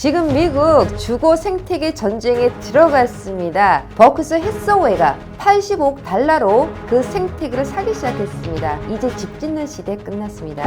지금 미국 주거 생태계 전쟁에 들어갔습니다. 버크셔 해서웨이가 80억 달러로 그 생태계를 사기 시작했습니다. 이제 집 짓는 시대 끝났습니다.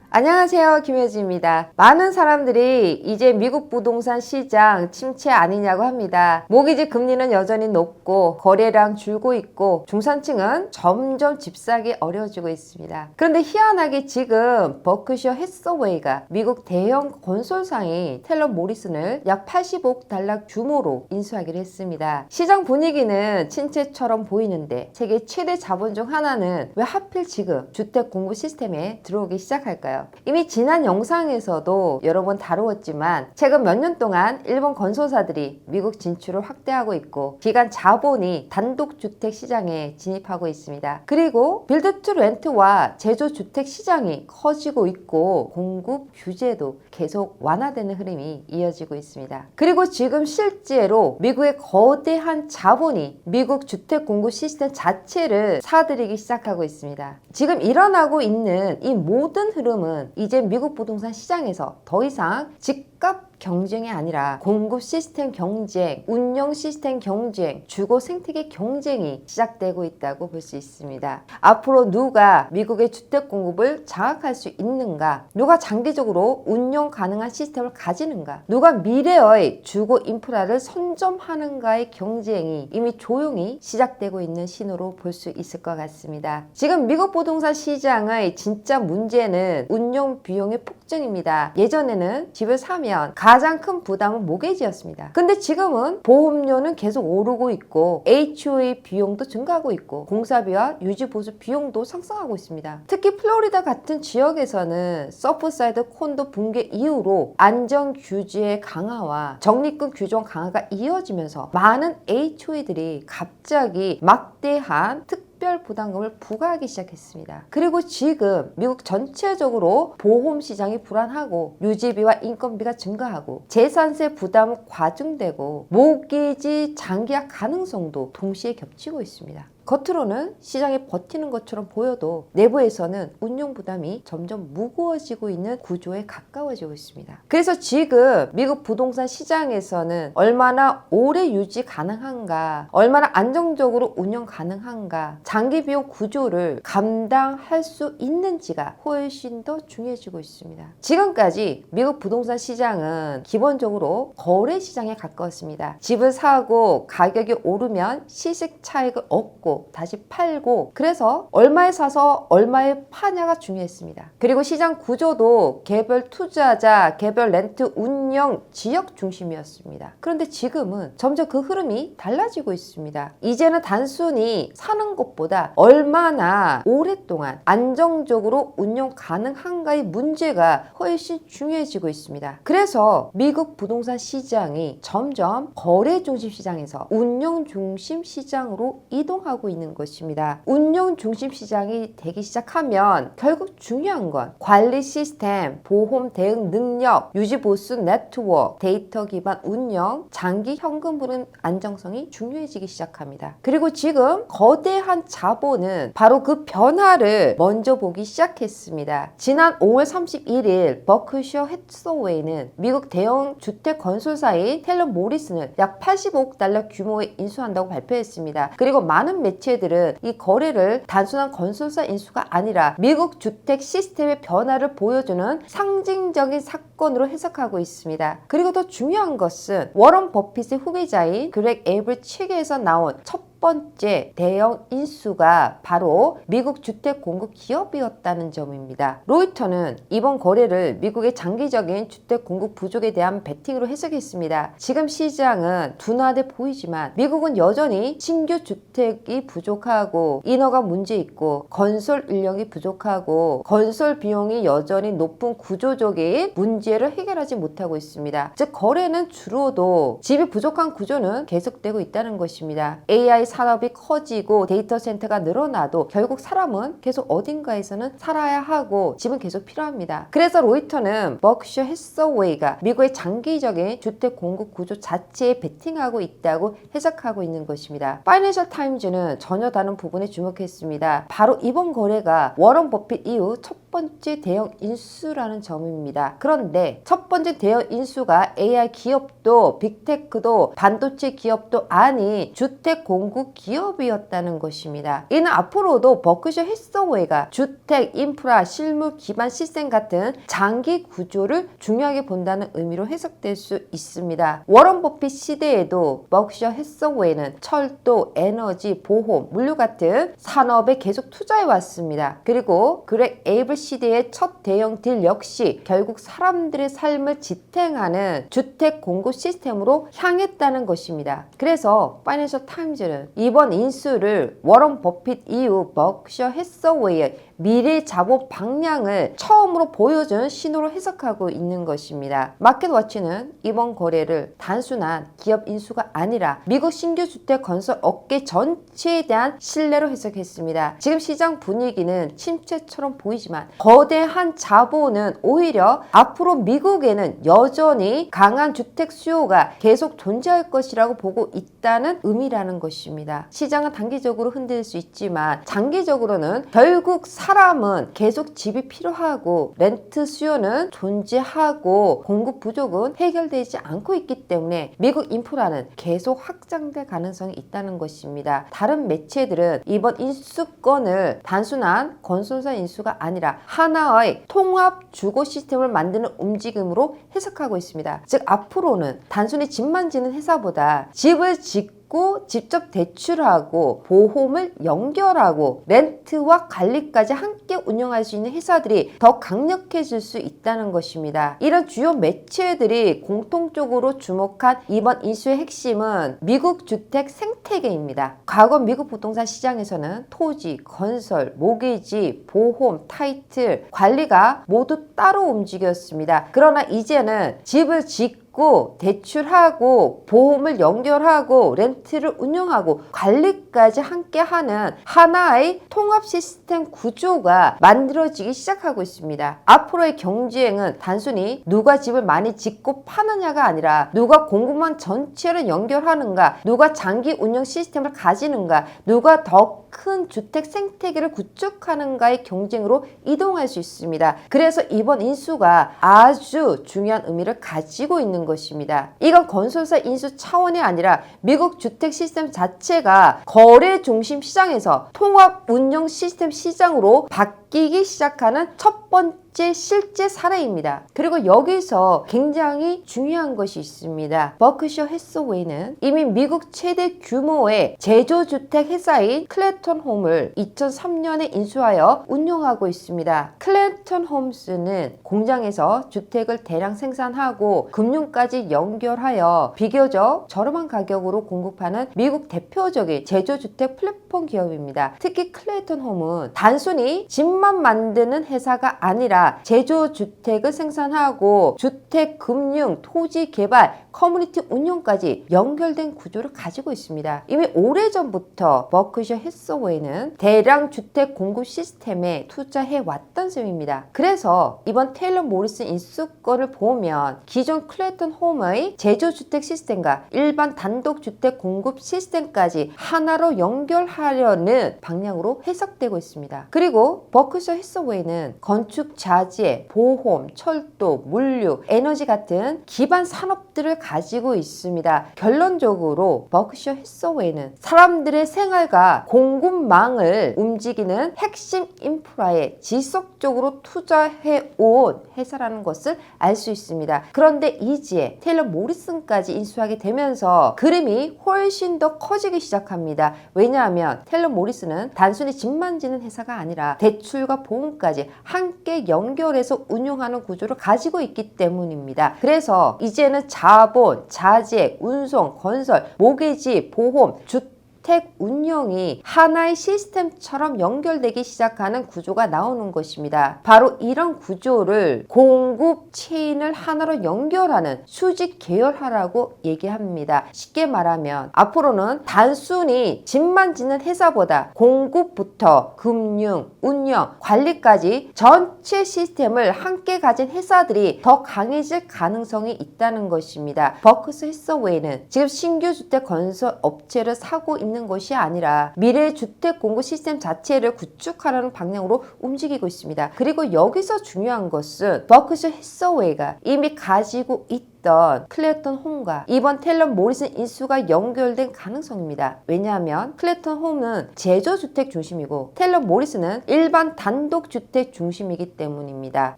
안녕하세요, 김혜지입니다. 많은 사람들이 이제 미국 부동산 시장 침체 아니냐고 합니다. 모기지 금리는 여전히 높고 거래량 줄고 있고 중산층은 점점 집 사기 어려워지고 있습니다. 그런데 희한하게 지금 버크셔 해서웨이가 미국 대형 건설상인 텔러 모리슨을 약 80억 달러 규모로 인수하기로 했습니다. 시장 분위기는 침체처럼 보이는데 세계 최대 자본 중 하나는 왜 하필 지금 주택 공급 시스템에 들어오기 시작할까요? 이미 지난 영상에서도 여러 번 다루었지만 최근 몇 년 동안 일본 건설사들이 미국 진출을 확대하고 있고 기관 자본이 단독주택 시장에 진입하고 있습니다. 그리고 빌드 투 렌트와 제조주택 시장이 커지고 있고 공급 규제도 계속 완화되는 흐름이 이어지고 있습니다. 그리고 지금 실제로 미국의 거대한 자본이 미국 주택 공급 시스템 자체를 사들이기 시작하고 있습니다. 지금 일어나고 있는 이 모든 흐름은 이제 미국 부동산 시장에서 더 이상 집값 경쟁이 아니라 공급 시스템 경쟁, 운영 시스템 경쟁, 주거 생태계 경쟁이 시작되고 있다고 볼 수 있습니다. 앞으로 누가 미국의 주택 공급을 장악할 수 있는가? 누가 장기적으로 운영 가능한 시스템을 가지는가? 누가 미래의 주거 인프라를 선점하는가의 경쟁이 이미 조용히 시작되고 있는 신호로 볼 수 있을 것 같습니다. 지금 미국 부동산 시장의 진짜 문제는 운영 비용의 폭증입니다. 예전에는 집을 사면 가장 큰 부담은 모기지였습니다. 근데 지금은 보험료는 계속 오르고 있고 HOA 비용도 증가하고 있고 공사비와 유지보수 비용도 상승하고 있습니다. 특히 플로리다 같은 지역에서는 서프사이드 콘도 붕괴 이후로 안전규제의 강화와 적립금 규정 강화가 이어지면서 많은 HOA들이 갑자기 막대한 특별 부담금을 부과하기 시작했습니다. 그리고 지금 미국 전체적으로 보험 시장이 불안하고 유지비와 인건비가 증가하고 재산세 부담은 과중되고 모기지 장기화 가능성도 동시에 겹치고 있습니다. 겉으로는 시장이 버티는 것처럼 보여도 내부에서는 운용 부담이 점점 무거워지고 있는 구조에 가까워지고 있습니다. 그래서 지금 미국 부동산 시장에서는 얼마나 오래 유지 가능한가, 얼마나 안정적으로 운영 가능한가, 장기 비용 구조를 감당할 수 있는지가 훨씬 더 중요해지고 있습니다. 지금까지 미국 부동산 시장은 기본적으로 거래 시장에 가까웠습니다. 집을 사고 가격이 오르면 시세 차익을 얻고 다시 팔고, 그래서 얼마에 사서 얼마에 파냐가 중요했습니다. 그리고 시장 구조도 개별 투자자, 개별 렌트 운영 지역 중심이었습니다. 그런데 지금은 점점 그 흐름이 달라지고 있습니다. 이제는 단순히 사는 것보다 얼마나 오랫동안 안정적으로 운영 가능한가의 문제가 훨씬 중요해지고 있습니다. 그래서 미국 부동산 시장이 점점 거래 중심 시장에서 운영 중심 시장으로 이동하고 있는 것입니다. 운영 중심 시장이 되기 시작하면 결국 중요한 건 관리 시스템, 보험 대응 능력, 유지 보수 네트워크, 데이터 기반 운영, 장기 현금 흐름 안정성이 중요해지기 시작합니다. 그리고 지금 거대한 자본은 바로 그 변화를 먼저 보기 시작했습니다. 지난 5월 31일 버크셔 해서웨이는 미국 대형 주택 건설사인 텔러 모리슨을 약 80억 달러 규모에 인수한다고 발표했습니다. 그리고 많은 매체들은 이 거래를 단순한 건설사 인수가 아니라 미국 주택 시스템의 변화를 보여주는 상징적인 사건으로 해석하고 있습니다. 그리고 더 중요한 것은 워런 버핏의 후계자인 그렉 에이블 책에서 나온 첫 번째 대형 인수가 바로 미국 주택 공급 기업이었다는 점입니다. 로이터는 이번 거래를 미국의 장기적인 주택 공급 부족에 대한 베팅으로 해석했습니다. 지금 시장은 둔화돼 보이지만 미국은 여전히 신규 주택이 부족하고 인허가 문제 있고 건설 인력이 부족하고 건설 비용이 여전히 높은 구조적인 문제를 해결하지 못하고 있습니다. 즉 거래는 줄어도 집이 부족한 구조는 계속되고 있다는 것입니다. AI 산업이 커지고 데이터 센터가 늘어나도 결국 사람은 계속 어딘가에서는 살아야 하고 집은 계속 필요합니다. 그래서 로이터는 버크셔 해서웨이가 미국의 장기적인 주택 공급 구조 자체에 베팅하고 있다고 해석하고 있는 것입니다. 파이낸셜 타임즈는 전혀 다른 부분에 주목했습니다. 바로 이번 거래가 워런 버핏 이후 첫 번째 대형 인수라는 점입니다. 그런데 첫 번째 대형 인수가 AI 기업도 빅테크도 반도체 기업도 아닌 주택 공급 기업이었다는 것입니다. 이는 앞으로도 버크셔 해서웨이가 주택, 인프라, 실무 기반 시스템 같은 장기 구조를 중요하게 본다는 의미로 해석될 수 있습니다. 워런 버핏 시대에도 버크셔 해서웨이는 철도, 에너지, 보험, 물류 같은 산업에 계속 투자해 왔습니다. 그리고 그렉 에이블 시대의 첫 대형 딜 역시 결국 사람들의 삶을 지탱하는 주택 공급 시스템으로 향했다는 것입니다. 그래서 파이낸셜 타임즈는 이번 인수를 워런 버핏 이후 버크셔 해서웨이의 미래 자본 방향을 처음으로 보여준 신호로 해석하고 있는 것입니다. 마켓워치는 이번 거래를 단순한 기업 인수가 아니라 미국 신규 주택 건설 업계 전체에 대한 신뢰로 해석했습니다. 지금 시장 분위기는 침체처럼 보이지만 거대한 자본은 오히려 앞으로 미국에는 여전히 강한 주택 수요가 계속 존재할 것이라고 보고 있다는 의미라는 것입니다. 시장은 단기적으로 흔들릴 수 있지만 장기적으로는 결국 사람은 계속 집이 필요하고 렌트 수요는 존재하고 공급 부족은 해결되지 않고 있기 때문에 미국 인프라는 계속 확장될 가능성이 있다는 것입니다. 다른 매체들은 이번 인수건을 단순한 건설사 인수가 아니라 하나의 통합 주거 시스템을 만드는 움직임으로 해석하고 있습니다. 즉 앞으로는 단순히 집만 지는 회사보다 집을 짓고 직접 대출하고 보험을 연결하고 렌트와 관리까지 함께 운영할 수 있는 회사들이 더 강력해질 수 있다는 것입니다. 이런 주요 매체들이 공통적으로 주목한 이번 인수의 핵심은 미국 주택 생태계입니다. 과거 미국 부동산 시장에서는 토지, 건설, 모기지, 보험, 타이틀, 관리가 모두 따로 움직였습니다. 그러나 이제는 집을 짓고 대출하고 보험을 연결하고 렌트를 운영하고 관리까지 함께하는 하나의 통합 시스템 구조가 만들어지기 시작하고 있습니다. 앞으로의 경쟁은 단순히 누가 집을 많이 짓고 파느냐가 아니라 누가 공급망 전체를 연결하는가, 누가 장기 운영 시스템을 가지는가, 누가 더 큰 주택 생태계를 구축하는가의 경쟁으로 이동할 수 있습니다. 그래서 이번 인수가 아주 중요한 의미를 가지고 있는 것입니다. 이건 건설사 인수 차원이 아니라 미국 주택 시스템 자체가 거래 중심 시장에서 통합 운영 시스템 시장으로 바뀌기 시작하는 첫 번째 실제 사례입니다. 그리고 여기서 굉장히 중요한 것이 있습니다. 버크셔 해서웨이는 이미 미국 최대 규모의 제조주택 회사인 클랜턴 홈을 2003년에 인수하여 운영하고 있습니다. 클랜턴 홈스는 공장에서 주택을 대량 생산하고 금융까지 연결하여 비교적 저렴한 가격으로 공급하는 미국 대표적인 제조주택 플랫폼 기업입니다. 특히 클랜턴 홈은 단순히 집만 만드는 회사가 아니라 제조주택을 생산하고 주택, 금융, 토지 개발, 커뮤니티 운영까지 연결된 구조를 가지고 있습니다. 이미 오래전부터 버크셔 해서웨이는 대량 주택 공급 시스템에 투자해 왔던 셈입니다. 그래서 이번 테일러 모리슨 인수권을 보면 기존 클랜턴 홈의 제조주택 시스템과 일반 단독주택 공급 시스템까지 하나로 연결하려는 방향으로 해석되고 있습니다. 그리고 버크셔 해서웨이는 건축 자재, 보험, 철도, 물류, 에너지 같은 기반 산업들을 가지고 있습니다. 결론적으로 버크셔 해서웨이는 사람들의 생활과 공급망을 움직이는 핵심 인프라에 지속적으로 투자해 온 회사라는 것을 알 수 있습니다. 그런데 이제 테일러 모리슨까지 인수하게 되면서 그림이 훨씬 더 커지기 시작합니다. 왜냐하면 테일러 모리슨은 단순히 집만 지는 회사가 아니라 대출과 보험까지 함께 연결해서 운용하는 구조를 가지고 있기 때문입니다. 그래서 이제는 자본, 자재, 운송, 건설, 모기지, 보험, 주택 주택 운영이 하나의 시스템처럼 연결되기 시작하는 구조가 나오는 것입니다. 바로 이런 구조를 공급 체인을 하나로 연결하는 수직 계열화라고 얘기합니다. 쉽게 말하면 앞으로는 단순히 집만 짓는 회사보다 공급부터 금융, 운영, 관리까지 전체 시스템을 함께 가진 회사들이 더 강해질 가능성이 있다는 것입니다. 버크스 해서웨이는 지금 신규 주택 건설 업체를 사고 있는 것이 아니라 미래 주택 공급 시스템 자체를 구축하려는 방향으로 움직이고 있습니다. 그리고 여기서 중요한 것은 버크셔 해서웨이가 이미 가지고 있던 클레어톤 홈과 이번 텔러 모리슨 인수가 연결된 가능성입니다. 왜냐하면 클레어톤 홈은 제조주택 중심이고 텔러 모리슨은 일반 단독주택 중심이기 때문입니다.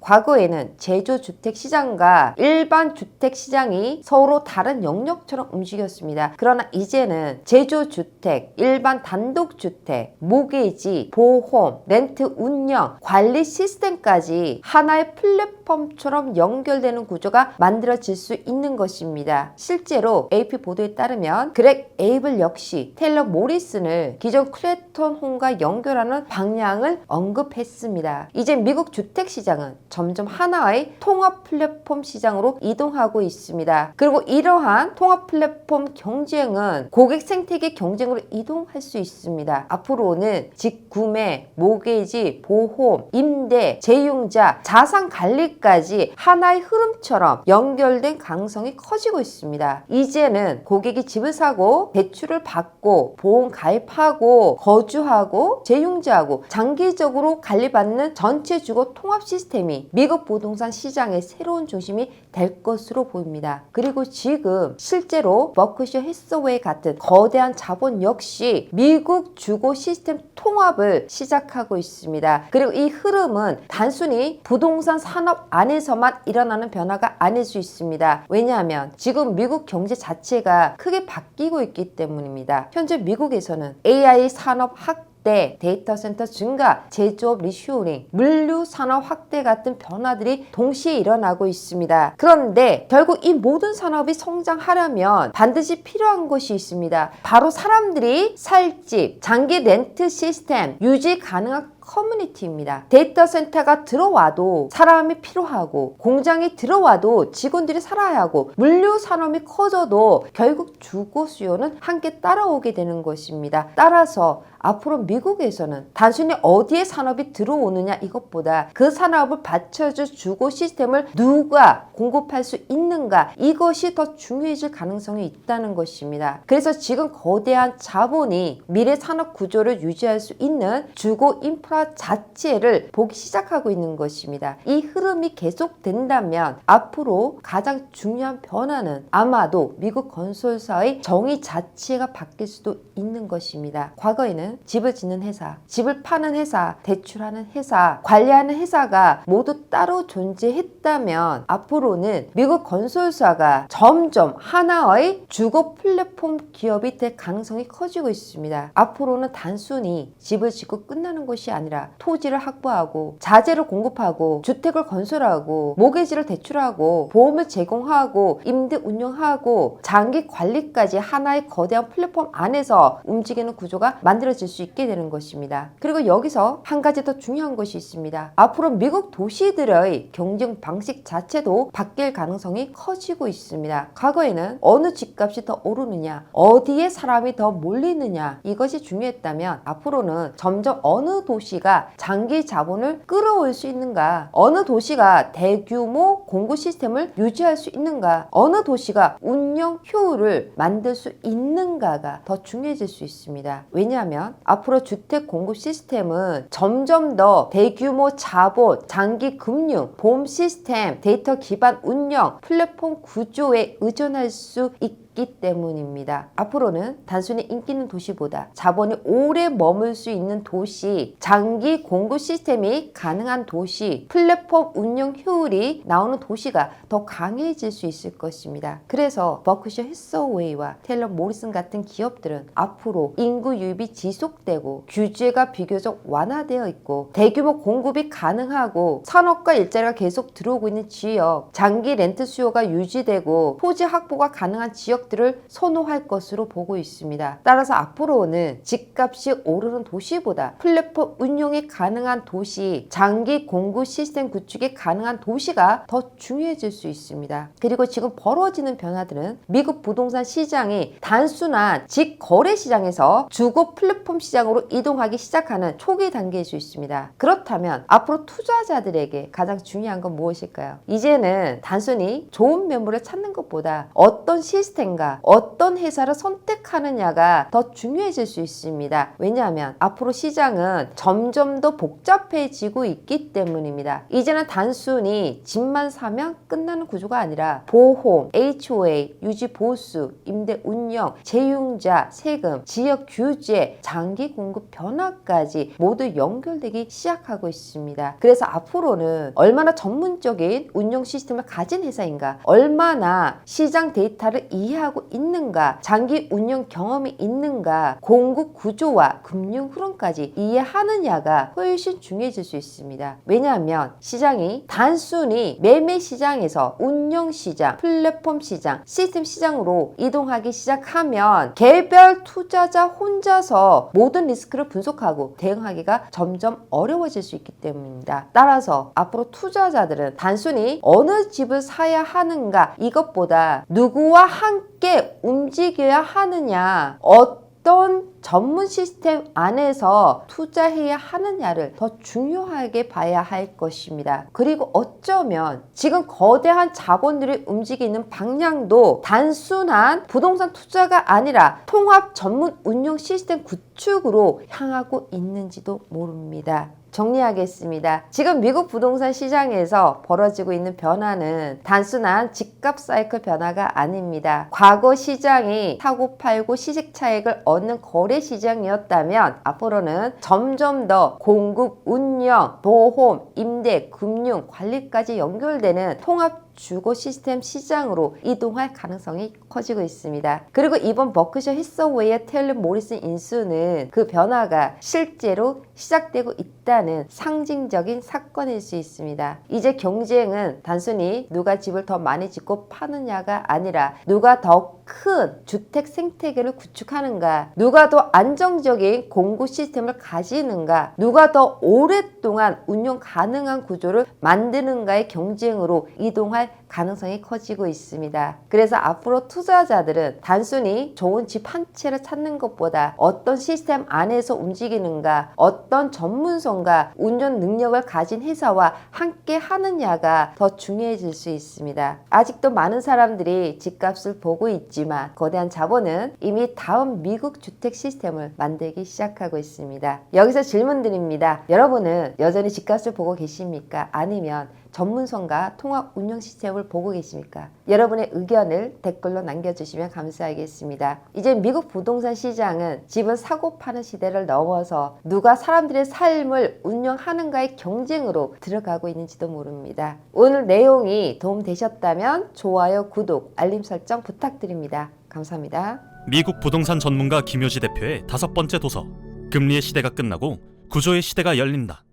과거에는 제조주택 시장과 일반 주택 시장이 서로 다른 영역처럼 움직였습니다. 그러나 이제는 제조주택, 일반 단독주택, 모기지, 보험, 렌트 운영, 관리 시스템까지 하나의 플랫폼처럼 연결되는 구조가 만들어질 수 있는 것입니다. 실제로 AP 보도에 따르면 그렉 에이블 역시 텔러 모리슨을 기존 클레어톤 홈과 연결하는 방향을 언급했습니다. 이제 미국 주택시장은 점점 하나의 통합 플랫폼 시장으로 이동하고 있습니다. 그리고 이러한 통합 플랫폼 경쟁은 고객 생태계 경쟁으로 이동할 수 있습니다. 앞으로는 직구매, 모기지, 보험, 임대, 제휴자, 자산 관리까지 하나의 흐름처럼 연결된 가능성이 커지고 있습니다. 이제는 고객이 집을 사고 대출을 받고 보험 가입하고 거주하고 제휴자하고 장기적으로 관리받는 전체 주거 통합 시스템이 미국 부동산 시장의 새로운 중심이 될 것으로 보입니다. 그리고 지금 실제로 버크셔 해서웨이 같은 거대한 자본 역시 미국 주거 시스템 통합을 시작하고 있습니다. 그리고 이 흐름은 단순히 부동산 산업 안에서만 일어나는 변화가 아닐 수 있습니다. 왜냐하면 지금 미국 경제 자체가 크게 바뀌고 있기 때문입니다. 현재 미국에서는 AI 산업 데이터 센터 증가, 제조업 리쇼링, 물류 산업 확대 같은 변화들이 동시에 일어나고 있습니다. 그런데 결국 이 모든 산업이 성장하려면 반드시 필요한 것이 있습니다. 바로 사람들이 살 집, 장기 렌트 시스템 유지 가능한 커뮤니티입니다. 데이터 센터가 들어와도 사람이 필요하고 공장이 들어와도 직원들이 살아야 하고 물류 산업이 커져도 결국 주거 수요는 함께 따라오게 되는 것입니다. 따라서 앞으로 미국에서는 단순히 어디에 산업이 들어오느냐 이것보다 그 산업을 받쳐줄 주거 시스템을 누가 공급할 수 있는가 이것이 더 중요해질 가능성이 있다는 것입니다. 그래서 지금 거대한 자본이 미래 산업 구조를 유지할 수 있는 주거 인프라 자체를 보기 시작하고 있는 것입니다. 이 흐름이 계속된다면 앞으로 가장 중요한 변화는 아마도 미국 건설사의 정의 자체가 바뀔 수도 있는 것입니다. 과거에는 집을 짓는 회사, 집을 파는 회사, 대출하는 회사, 관리하는 회사가 모두 따로 존재했다면 앞으로는 미국 건설사가 점점 하나의 주거 플랫폼 기업이 될 가능성이 커지고 있습니다. 앞으로는 단순히 집을 짓고 끝나는 것이 아니라 토지를 확보하고 자재를 공급하고 주택을 건설하고 모기지를 대출하고 보험을 제공하고 임대 운영하고 장기 관리까지 하나의 거대한 플랫폼 안에서 움직이는 구조가 만들어질 수 있게 되는 것입니다. 그리고 여기서 한 가지 더 중요한 것이 있습니다. 앞으로 미국 도시들의 경쟁 방식 자체도 바뀔 가능성이 커지고 있습니다. 과거에는 어느 집값이 더 오르느냐, 어디에 사람이 더 몰리느냐 이것이 중요했다면 앞으로는 점점 어느 도시가 장기 자본을 끌어올 수 있는가, 어느 도시가 대규모 공급 시스템을 유지할 수 있는가, 어느 도시가 운영 효율을 만들 수 있는가가 더 중요해질 수 있습니다. 왜냐하면 앞으로 주택 공급 시스템은 점점 더 대규모 자본, 장기 금융, 보험 시스템, 데이터 기반 운영, 플랫폼 구조에 의존할 수 있기 때문입니다. 앞으로는 단순히 인기 있는 도시보다 자본이 오래 머물 수 있는 도시, 장기 공급 시스템이 가능한 도시, 플랫폼 운영 효율이 나오는 도시가 더 강해질 수 있을 것입니다. 그래서 버크셔 해서웨이와 텔러 모리슨 같은 기업들은 앞으로 인구 유입이 지속되고 규제가 비교적 완화되어 있고 대규모 공급이 가능하고 산업과 일자리가 계속 들어오고 있는 지역, 장기 렌트 수요가 유지되고 토지 확보가 가능한 지역 지역들을 선호할 것으로 보고 있습니다. 따라서 앞으로는 집값이 오르는 도시보다 플랫폼 운용이 가능한 도시, 장기 공급 시스템 구축이 가능한 도시가 더 중요해질 수 있습니다. 그리고 지금 벌어지는 변화들은 미국 부동산 시장이 단순한 직거래 시장에서 주거 플랫폼 시장으로 이동하기 시작하는 초기 단계일 수 있습니다. 그렇다면 앞으로 투자자들에게 가장 중요한 건 무엇일까요? 이제는 단순히 좋은 매물을 찾는 것보다 어떤 시스템과 어떤 회사를 선택하느냐가 더 중요해질 수 있습니다. 왜냐하면 앞으로 시장은 점점 더 복잡해지고 있기 때문입니다. 이제는 단순히 집만 사면 끝나는 구조가 아니라 보험, HOA, 유지 보수, 임대 운영, 채용자, 세금, 지역 규제, 장기 공급 변화까지 모두 연결되기 시작하고 있습니다. 그래서 앞으로는 얼마나 전문적인 운영 시스템을 가진 회사인가, 얼마나 시장 데이터를 이해하고 있는가, 장기 운영 경험이 있는가, 공급 구조와 금융 흐름까지 이해하느냐가 훨씬 중요해질 수 있습니다. 왜냐하면 시장이 단순히 매매 시장에서 운영 시장, 플랫폼 시장, 시스템 시장으로 이동하기 시작하면 개별 투자자 혼자서 모든 리스크를 분석하고 대응하기가 점점 어려워질 수 있기 때문입니다. 따라서 앞으로 투자자들은 단순히 어느 집을 사야 하는가 이것보다 누구와 함께 움직여야 하느냐, 어떤 전문 시스템 안에서 투자해야 하느냐를 더 중요하게 봐야 할 것입니다. 그리고 어쩌면 지금 거대한 자본들이 움직이는 방향도 단순한 부동산 투자가 아니라 통합 전문 운용 시스템 구축으로 향하고 있는지도 모릅니다. 정리하겠습니다. 지금 미국 부동산 시장에서 벌어지고 있는 변화는 단순한 집값 사이클 변화가 아닙니다. 과거 시장이 사고 팔고 시세 차익을 얻는 거래 시장이었다면 앞으로는 점점 더 공급, 운영, 보험, 임대, 금융, 관리까지 연결되는 통합 주거 시스템 시장으로 이동할 가능성이 커지고 있습니다. 그리고 이번 버크셔 해서웨이의 테일러 모리슨 인수는 그 변화가 실제로 시작되고 있다는 상징적인 사건일 수 있습니다. 이제 경쟁은 단순히 누가 집을 더 많이 짓고 파느냐가 아니라 누가 더 큰 주택 생태계를 구축하는가, 누가 더 안정적인 공급 시스템을 가지는가, 누가 더 오랫동안 운용 가능한 구조를 만드는가의 경쟁으로 이동할 가능성이 커지고 있습니다. 그래서 앞으로 투자자들은 단순히 좋은 집 한 채를 찾는 것보다 어떤 시스템 안에서 움직이는가, 어떤 전문성과 운영 능력을 가진 회사와 함께 하느냐가 더 중요해질 수 있습니다. 아직도 많은 사람들이 집값을 보고 있지만 거대한 자본은 이미 다음 미국 주택 시스템을 만들기 시작하고 있습니다. 여기서 질문 드립니다. 여러분은 여전히 집값을 보고 계십니까? 아니면 전문성과 통합 운영 시스템을 보고 계십니까? 여러분의 의견을 댓글로 남겨주시면 감사하겠습니다. 이제 미국 부동산 시장은 집을 사고 파는 시대를 넘어서 누가 사람들의 삶을 운영하는가의 경쟁으로 들어가고 있는지도 모릅니다. 오늘 내용이 도움되셨다면 좋아요, 구독, 알림 설정 부탁드립니다. 감사합니다. 미국 부동산 전문가 김효지 대표의 5번째 도서, 금리의 시대가 끝나고 구조의 시대가 열린다.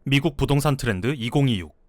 미국 부동산 트렌드 2026.